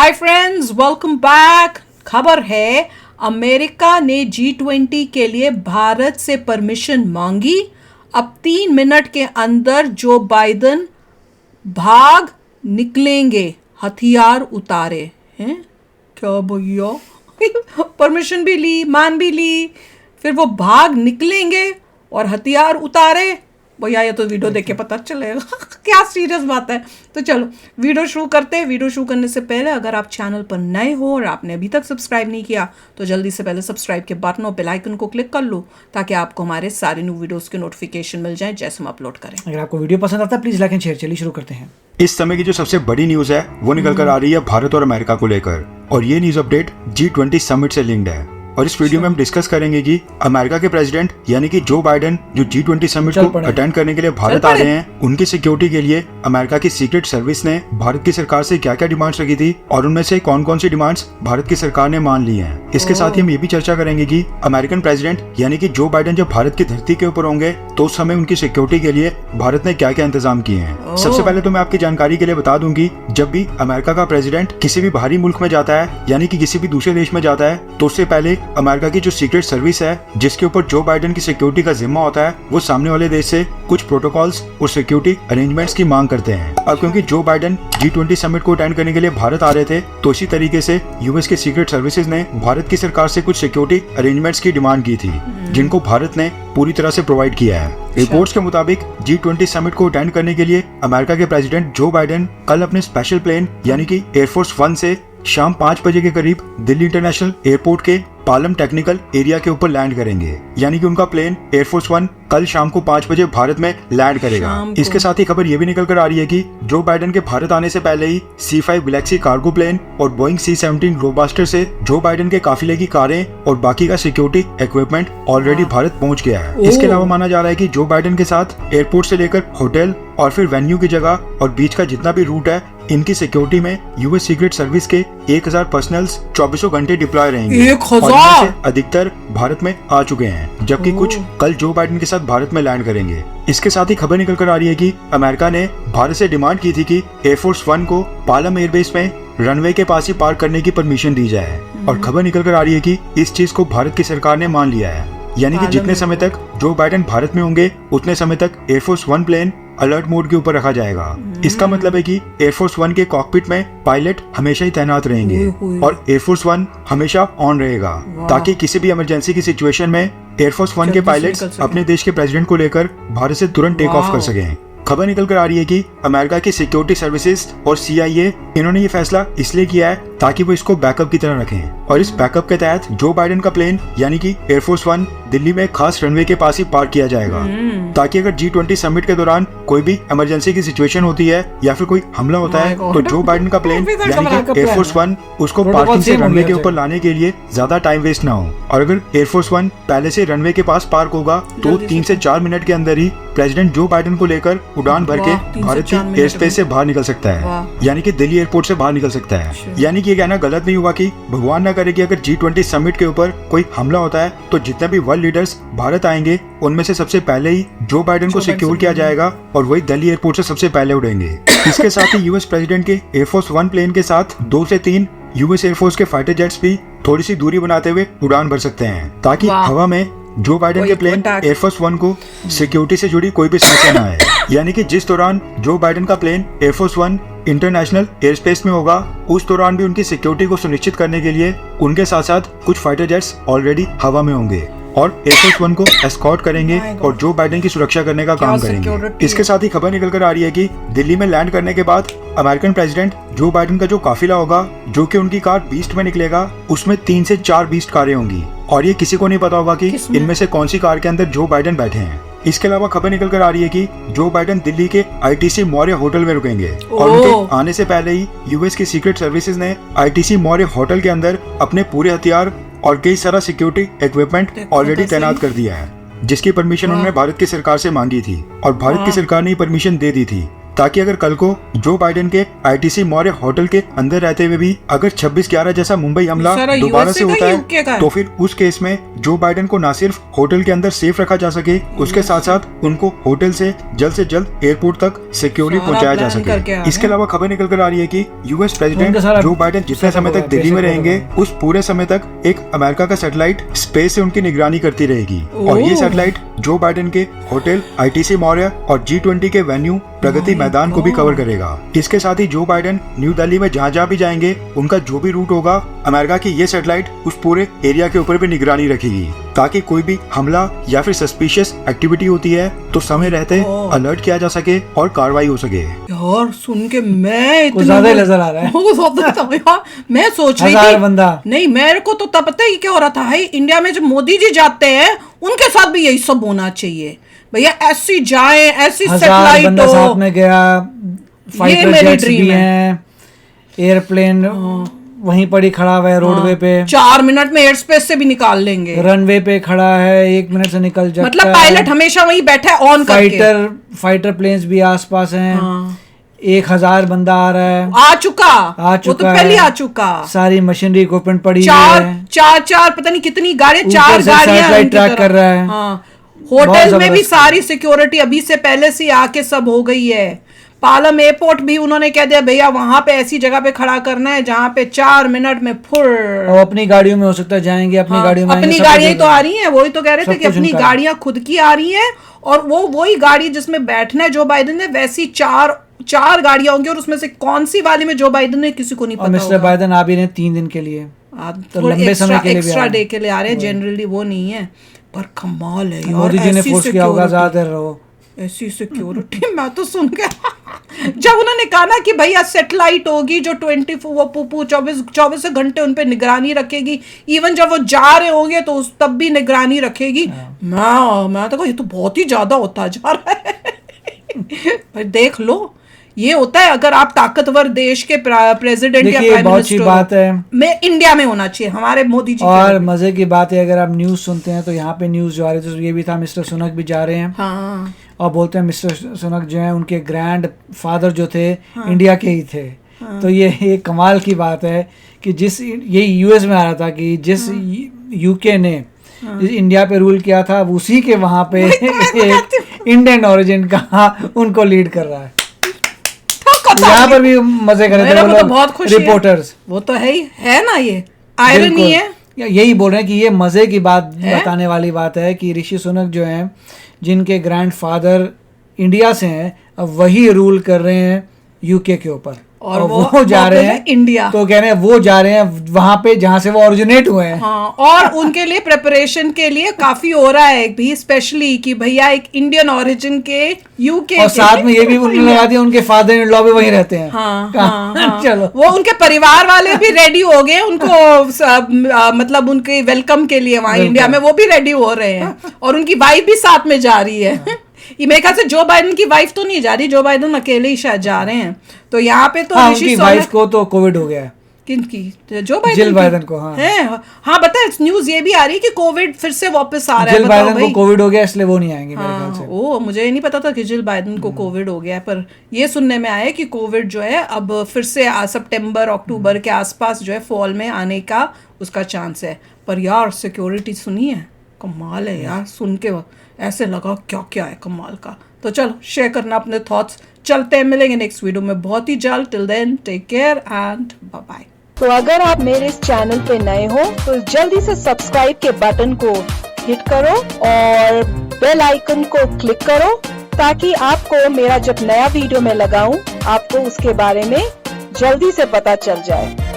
Hi friends, welcome back. खबर है America ने G20 के लिए भारत से परमिशन मांगी। अब 3 मिनट के अंदर जो बाइडेन भाग निकलेंगे, हथियार उतारे हैं। क्या भैया परमिशन भी ली, मान भी ली, फिर वो भाग निकलेंगे और हथियार उतारे। भैया ये तो वीडियो देख के पता चलेगा क्या सीरियस बात है। तो चलो वीडियो शुरू करते हैं। वीडियो शुरू करने से पहले अगर आप चैनल पर नए हो और आपने अभी तक सब्सक्राइब नहीं किया तो जल्दी से पहले सब्सक्राइब के बटन और बेल आइकन को क्लिक कर लो ताकि आपको हमारे सारे न्यू वीडियोस के नोटिफिकेशन मिल जाए जैसे हम अपलोड करें। अगर आपको वीडियो पसंद आता है प्लीज लाइक एंड शेयर। चलिए शुरू करते हैं। इस समय की जो सबसे बड़ी न्यूज है वो निकल कर आ रही है भारत और अमेरिका को लेकर, और ये न्यूज अपडेट G20 समिट से लिंक्ड है। और इस वीडियो में हम डिस्कस करेंगे कि अमेरिका के प्रेसिडेंट यानी कि जो बाइडेन जो G20 समिट को अटेंड करने के लिए भारत आ रहे हैं, उनकी सिक्योरिटी के लिए अमेरिका की सीक्रेट सर्विस ने भारत की सरकार से क्या क्या डिमांड्स रखी थी और उनमें से कौन कौन सी डिमांड्स भारत की सरकार ने मान ली हैं। इसके साथ ही हम ये भी चर्चा करेंगे कि अमेरिकन प्रेसिडेंट यानी कि जो बाइडेन जब भारत की धरती के ऊपर होंगे तो उस समय उनकी सिक्योरिटी के लिए भारत ने क्या क्या इंतजाम किए हैं। सबसे पहले तो मैं आपकी जानकारी के लिए बता दूं कि जब भी अमेरिका का प्रेसिडेंट किसी भी बाहरी मुल्क में जाता है यानी कि किसी भी दूसरे देश में जाता है तो उससे पहले अमेरिका की जो सीक्रेट सर्विस है जिसके ऊपर जो बाइडेन की सिक्योरिटी का जिम्मा होता है, वो सामने वाले देश से कुछ प्रोटोकॉल्स और सिक्योरिटी अरेंजमेंट्स की मांग करते हैं। अब क्योंकि जो बाइडेन G20 समिट को अटेंड करने के लिए भारत आ रहे थे तो इसी तरीके से यूएस के सीक्रेट सर्विसेज ने भारत की सरकार से कुछ सिक्योरिटी अरेंजमेंट्स की डिमांड की थी जिनको भारत ने पूरी तरह से प्रोवाइड किया है। रिपोर्ट्स के मुताबिक G20 समिट को अटेंड करने के लिए अमेरिका के प्रेसिडेंट जो बाइडेन कल अपने स्पेशल प्लेन यानी कि एयरफोर्स 1 से शाम 5 बजे के करीब दिल्ली इंटरनेशनल एयरपोर्ट के पालम टेक्निकल एरिया के ऊपर लैंड करेंगे। यानी कि उनका प्लेन एयरफोर्स 1 कल शाम को 5 बजे भारत में लैंड करेगा। इसके साथ ही खबर ये भी निकल कर आ रही है कि जो बाइडेन के भारत आने से पहले ही C5 गैलेक्सी कार्गो प्लेन और बोइंग C-17 ग्लोबस्टर से जो बाइडेन के काफिले की कारें और बाकी का सिक्योरिटी इक्विपमेंट ऑलरेडी भारत पहुंच गया है। इसके अलावा माना जा रहा है कि जो बाइडेन के साथ एयरपोर्ट से लेकर होटल और फिर वेन्यू की जगह और बीच का जितना भी रूट है, इनकी सिक्योरिटी में यूएस सीक्रेट सर्विस के 1000 पर्सनल्स 24 घंटे डिप्लॉय रहेंगे। 1000 अधिकतर भारत में आ चुके हैं, जबकि कुछ कल जो बाइडेन के साथ भारत में लैंड करेंगे। इसके साथ ही खबर निकल कर आ रही है कि अमेरिका ने भारत से डिमांड की थी कि एयरफोर्स 1 को पालम एयरबेस में रनवे के पास ही पार्क करने की परमिशन दी जाए। और खबर निकल कर आ रही है कि इस चीज को भारत की सरकार ने मान लिया है। यानी कि जितने समय तक जो बाइडेन भारत में होंगे उतने समय तक एयरफोर्स 1 प्लेन अलर्ट मोड के ऊपर रखा जाएगा। इसका मतलब है कि एयरफोर्स 1 के कॉकपिट में पायलट हमेशा ही तैनात रहेंगे और एयरफोर्स 1 हमेशा ऑन रहेगा ताकि किसी भी इमरजेंसी की सिचुएशन में एयरफोर्स 1 के पायलट्स अपने देश के प्रेसिडेंट को लेकर भारत से तुरंत टेक ऑफ कर सकें। खबर निकल कर आ रही है कि अमेरिका की सिक्योरिटी सर्विसेज और CIA इन्होंने ये फैसला इसलिए किया है ताकि वो इसको बैकअप की तरह रखें। और इस बैकअप के तहत जो बाइडेन का प्लेन यानी कि एयरफोर्स 1 दिल्ली में खास रनवे के पास ही पार्क किया जाएगा ताकि अगर G20 समिट के दौरान कोई भी इमरजेंसी की सिचुएशन होती है या फिर कोई हमला होता है तो जो बाइडेन का प्लेन यानी कि एयरफोर्स 1 उसको पार्किंग से रनवे के ऊपर लाने के लिए ज्यादा टाइम वेस्ट ना हो। और अगर एयरफोर्स 1 पहले से रनवे के पास पार्क होगा तो 3 से 4 मिनट के अंदर ही प्रेसिडेंट जो बाइडेन को लेकर उड़ान भर के भारत की एयर स्पेस से बाहर निकल सकता है, यानी कि दिल्ली एयरपोर्ट से बाहर निकल सकता है। यानी कि ये कहना गलत नहीं हुआ कि भगवान ना करे कि अगर G20 समिट के ऊपर कोई हमला होता है तो जितने भी वर्ल्ड लीडर्स भारत आएंगे उनमें से सबसे पहले ही जो बाइडेन को सिक्योर किया जाएगा और वही दिल्ली एयरपोर्ट से सबसे पहले उड़ेंगे। इसके साथ ही यूएस प्रेसिडेंट के एयरफोर्स 1 प्लेन के साथ 2 से 3 यूएस एयरफोर्स के फाइटर जेट्स भी थोड़ी सी दूरी बनाते हुए उड़ान भर सकते हैं ताकि हवा में जो बाइडेन के प्लेन एयरफोर्स 1 को सिक्योरिटी से जुड़ी कोई भी समस्या न आए। यानी कि जिस दौरान जो बाइडेन का plane Air Force 1 international air space में होगा उस दौरान भी उनकी सिक्योरिटी को सुनिश्चित करने के लिए उनके साथ साथ कुछ फाइटर जेट्स ऑलरेडी हवा में होंगे और एयरफोर्स 1 को एस्कॉर्ट करेंगे और जो बाइडेन की सुरक्षा करने का काम करेंगे। इसके साथ ही खबर निकल कर आ रही है कि दिल्ली में लैंड करने के बाद अमेरिकन प्रेसिडेंट जो बाइडेन का जो काफिला होगा जो कि उनकी कार बीस्ट में निकलेगा उसमें 3 से 4 बीस्ट कारें होंगी और ये किसी को नहीं पता होगा कि इनमें से कौन सी कार के अंदर जो बाइडेन बैठे हैं। इसके अलावा खबर निकल कर आ रही है कि जो बाइडेन दिल्ली के ITC मौर्य होटल में रुकेंगे और उनके आने से पहले ही यूएस की सीक्रेट सर्विसेज ने ITC मौर्य होटल के अंदर अपने पूरे हथियार और कई सारा सिक्योरिटी इक्विपमेंट ऑलरेडी तैनात कर दिया है जिसकी परमिशन उन्होंने भारत की सरकार से मांगी थी और भारत की सरकार ने परमिशन दे दी थी ताकि अगर कल को जो बाइडेन के ITC मौर्य होटल के अंदर रहते हुए भी अगर 26/11 जैसा मुंबई हमला दोबारा से होता है तो फिर उस केस में जो बाइडेन को न सिर्फ होटल के अंदर सेफ रखा जा सके, उसके साथ साथ उनको होटल से जल्द एयरपोर्ट तक सिक्योरली पहुंचाया जा सके। इसके अलावा खबर निकल कर आ रही है कि US प्रेसिडेंट जो बाइडेन जितने समय तक दिल्ली में रहेंगे उस पूरे समय तक एक अमेरिका का सैटेलाइट स्पेस से उनकी निगरानी करती रहेगी और ये सैटेलाइट जो बाइडेन के होटल ITC मौर्य और G20 के वेन्यू प्रगति मैदान को भी कवर करेगा। इसके साथ ही जो बाइडेन न्यू दिल्ली में जहाँ भी जाएंगे उनका जो भी रूट होगा, अमेरिका की ये सैटेलाइट उस पूरे एरिया के ऊपर भी निगरानी रखेगी ताकि कोई भी हमला या फिर सस्पिशियस एक्टिविटी होती है तो समय रहते अलर्ट किया जा सके और कार्रवाई हो सके। यार सुन के मैं कुछ ज्यादा नजर आ रहा है। मैं सोच रही थी नहीं, मेरे को तो तब पता ही क्या हो रहा था, भाई इंडिया में जब मोदी जी जाते हैं उनके साथ भी यही सब होना चाहिए भैया, ऐसी जाए ऐसी सैटेलाइट हो। साथ में गया, फाइटर जेट्स भी हैं, एयरप्लेन वहीं पर ही खड़ा हुआ है रोडवे पे, 4 मिनट में एयर स्पेस से भी निकाल लेंगे, रनवे पे खड़ा है 1 मिनट से निकल जाता है, मतलब पायलट हमेशा वहीं बैठा है ऑन करके। फाइटर प्लेन्स भी आसपास हैं। 1000 बंदा आ रहा है, आ चुका वो तो पहले आ चुका। सारी मशीनरी इक्विपमेंट पड़ी है, चार पता नहीं कितनी गाड़ियां, 4 गाड़ियां ट्रैक कर रहा है। होटल में भी सारी सिक्योरिटी अभी से पहले से आके सब हो गई है। पालम एयरपोर्ट भी उन्होंने कह दिया भैया वहां पे ऐसी जगह पे खड़ा करना है जहां पे 4 मिनट में फुल। और अपनी गाड़ियों में हो सकता है जाएंगे, अपनी गाड़ियों में अपनी गाड़ियां तो आ रही हैं, वही तो कह रहे थे कि अपनी गाड़ियां खुद की आ रही हैं और वो वही गाड़ी जिसमें बैठना है जो बाइडेन ने, वैसी चार गाड़ियां होंगी और उसमें से कौन सी वाली में जो बाइडेन ने किसी को नहीं पता। मिस्टर बाइडेन आ भी रहे 3 दिन के लिए, तो लंबे समय के लिए एक्स्ट्रा डे के लिए आ रहे हैं, जनरली वो नहीं है। पर कमाल है यार, मोदी जी ने फोर्स किया होगा ज्यादा रहो ऐसी सिक्योरिटी। मैं तो सुन के जब उन्होंने कहा ना कि भैया सैटेलाइट होगी जो 24 घंटे उन पे निगरानी रखेगी, इवन जब वो जा रहे होंगे तो उस तब भी निगरानी रखेगी। मैं तो ये तो बहुत ही ज्यादा होता जा रहा है। पर देख लो ये होता है अगर आप ताकतवर देश के प्रेसिडेंट या प्राइम बहुत अच्छी बात है में इंडिया में होना चाहिए हमारे मोदी जी। और मजे की बात है अगर आप न्यूज सुनते हैं तो यहाँ पे न्यूज जो आ रही थी ये भी था, मिस्टर सुनक भी जा रहे हैं। हाँ। और बोलते हैं मिस्टर सुनक जो है उनके ग्रैंड फादर जो थे इंडिया के ही थे। तो ये एक कमाल की बात है कि जिस ये US में आ रहा था कि जिस UK ने इंडिया पे रूल किया था उसी के वहां पे एक इंडियन ओरिजिन का उनको लीड कर रहा है। यहाँ पर भी मजे कर रहे थे तो बहुत खुश रिपोर्टर्स। वो तो है ही है ना, ये आयरनी है। यही बोल रहे हैं कि ये मजे की बात बताने वाली बात है कि ऋषि सुनक जो हैं जिनके ग्रैंडफादर इंडिया से हैं अब वही रूल कर रहे हैं UK के ऊपर और वो जा रहे हैं इंडिया। तो कह रहे हैं वो जा रहे हैं वहां पे जहां से वो ओरिजिनेट हुए हैं। हाँ, और उनके लिए प्रिपरेशन के लिए काफी हो रहा है भी स्पेशली कि भैया एक इंडियन ओरिजिन के UK और साथ में ये भी उन्होंने लगा दिया उनके फादर इन लॉ भी वहीं रहते हैं। हाँ, चलो वो उनके परिवार वाले भी रेडी हो गए उनको मतलब उनके वेलकम के लिए वहां इंडिया में वो भी रेडी हो रहे हैं और उनकी वाइफ भी साथ में जा रही है। ये मेरे ख्याल से जो बाइडेन की वाइफ तो नहीं जा रही, जो बाइडेन अकेले ही शायद जा रहे हैं। तो यहाँ पे तो उनकी वाइफ को तो कोविड हो गया है। किनकी? जो बाइडेन जिल बाइडेन को। हाँ है, हाँ बता, न्यूज ये भी आ रही है कि कोविड फिर से वापस आ रहा है। जिल बाइडेन को कोविड हो गया इसलिए वो नहीं आएंगे मेरे ख्याल से। ओ मुझे नहीं पता था कि जिल बाइडेन को कोविड हो गया है, पर ये सुनने में आया कि कोविड जो है अब फिर से सितंबर अक्टूबर के आसपास जो है फॉल में आने का उसका चांस है। पर यार सिक्योरिटी सुनी है, कमाल है यार, सुन के ऐसे लगा क्या क्या है कमाल का। तो चलो शेयर करना अपने थॉट्स, चलते हैं मिलेंगे नेक्स्ट वीडियो में बहुत ही जल्द। Till then take care and bye bye. तो अगर आप मेरे इस चैनल पे नए हो तो जल्दी से सब्सक्राइब के बटन को हिट करो और बेल आइकन को क्लिक करो ताकि आपको मेरा जब नया वीडियो मैं लगाऊं आपको उसके बारे में जल्दी से पता चल जाए।